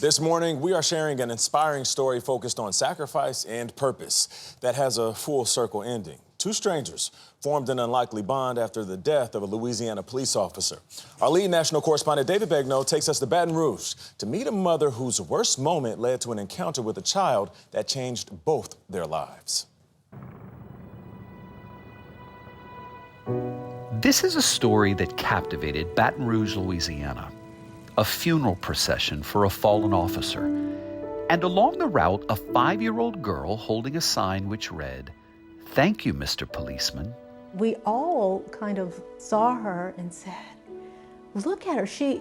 This morning, we are sharing an inspiring story focused on sacrifice and purpose that has a full circle ending. Two strangers formed an unlikely bond after the death of a Louisiana police officer. Our lead national correspondent, David Begnaud, takes us to Baton Rouge to meet a mother whose worst moment led to an encounter with a child that changed both their lives. This is a story that captivated Baton Rouge, Louisiana. A funeral procession for a fallen officer. And along the route, a 5-year-old girl holding a sign which read, "Thank you, Mr. Policeman." We all kind of saw her and said, look at her, she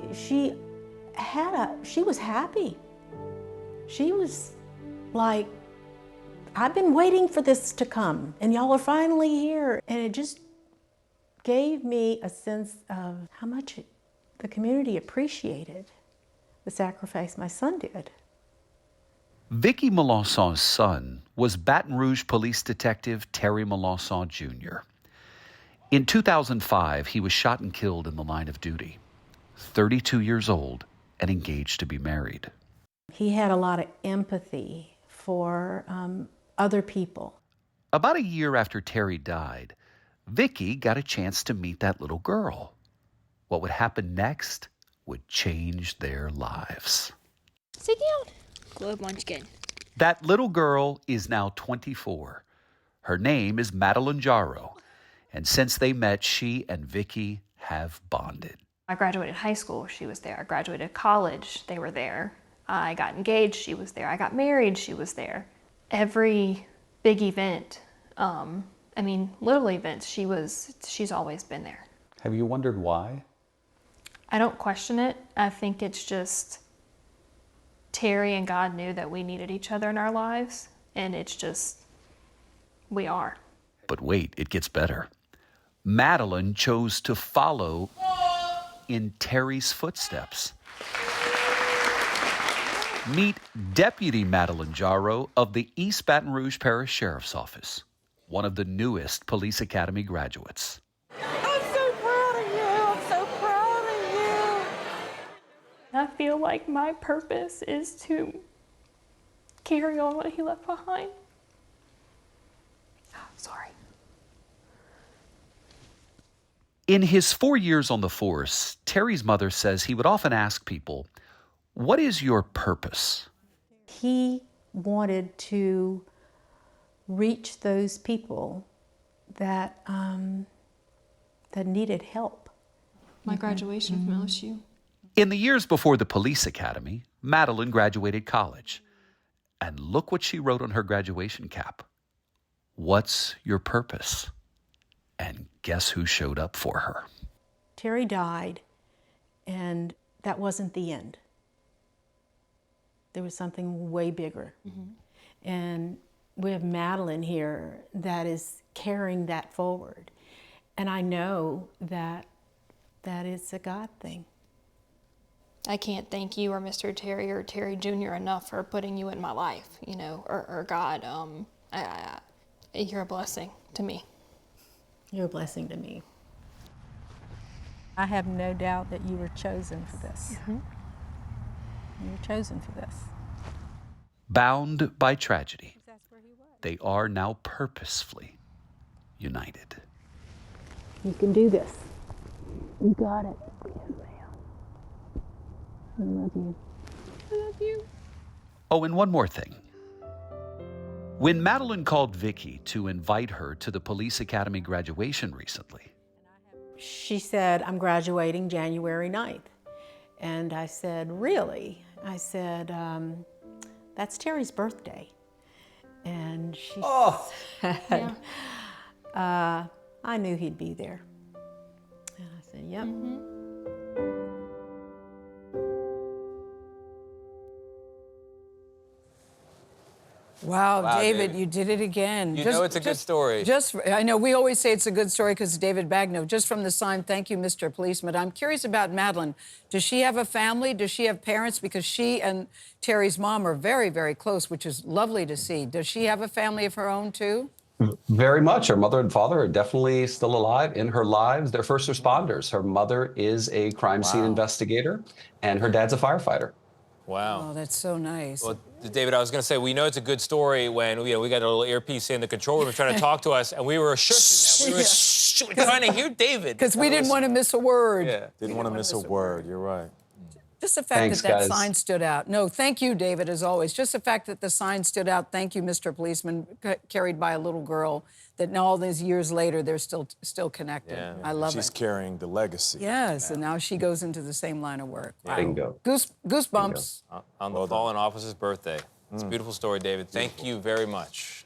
was happy. She was like, I've been waiting for this to come and y'all are finally here. And it just gave me a sense of how much the community appreciated the sacrifice my son did. Vicki Melançon's son was Baton Rouge police detective Terry Melançon Jr. In 2005, he was shot and killed in the line of duty, 32 years old and engaged to be married. He had a lot of empathy for other people. About a year after Terry died, Vicki got a chance to meet that little girl. What would happen next would change their lives. Sit down. Globe Munchkin. That little girl is now 24. Her name is Madeline Jarrow. And since they met, she and Vicki have bonded. I graduated high school, she was there. I graduated college, they were there. I got engaged, she was there. I got married, she was there. Every big event, little events, she's always been there. Have you wondered why? I don't question it. I think it's just Terry and God knew that we needed each other in our lives, and it's just, we are. But wait, it gets better. Madeline chose to follow in Terry's footsteps. Meet Deputy Madeline Jarrow of the East Baton Rouge Parish Sheriff's Office, one of the newest Police Academy graduates. I feel like my purpose is to carry on what he left behind. Sorry. In his 4 years on the force, Terry's mother says he would often ask people, "What is your purpose?" He wanted to reach those people that needed help. My graduation from LSU. In the years before the police academy, Madeline graduated college. And look what she wrote on her graduation cap. "What's your purpose?" And guess who showed up for her? Terry died, and that wasn't the end. There was something way bigger. Mm-hmm. And we have Madeline here that is carrying that forward. And I know that is a God thing. I can't thank you or Mr. Terry or Terry Jr. enough for putting you in my life, or God. You're a blessing to me. You're a blessing to me. I have no doubt that you were chosen for this. Mm-hmm. You were chosen for this. Bound by tragedy, they are now purposefully united. You can do this. You got it. I love you. I love you. Oh, and one more thing. When Madeline called Vicki to invite her to the Police Academy graduation recently, she said, "I'm graduating January 9th. And I said, "Really?" I said, "That's Terry's birthday." And she said, Yeah. I knew he'd be there. And I said, "Yep." Mm-hmm. Wow, David, you did it again. You know it's a good story. I know we always say it's a good story because David Begnaud, just from the sign, "Thank you, Mr. Policeman." I'm curious about Madeline. Does she have a family? Does she have parents? Because she and Terry's mom are very, very close, which is lovely to see. Does she have a family of her own, too? Very much. Her mother and father are definitely still alive in her lives. They're first responders. Her mother is a crime scene investigator, and her dad's a firefighter. Wow. Oh, that's so nice. Well, David, I was going to say, we know it's a good story when we got a little earpiece in the control room trying to talk to us, and we were shushing them. We were trying to hear David. Because we didn't want to miss a word. Yeah. Didn't want to miss a word. You're right. Just the fact Thanks, that guys. sign stood out. No, thank you, David, as always. Just the fact that the sign stood out, thank you, Mr. Policeman, carried by a little girl, that now all these years later, they're still connected. Yeah. I love She's it. carrying the legacy. Yes, and now she goes into the same line of work. Wow. Bingo. Goosebumps. On the fallen officer's birthday. It's a beautiful story, David. Thank you very much.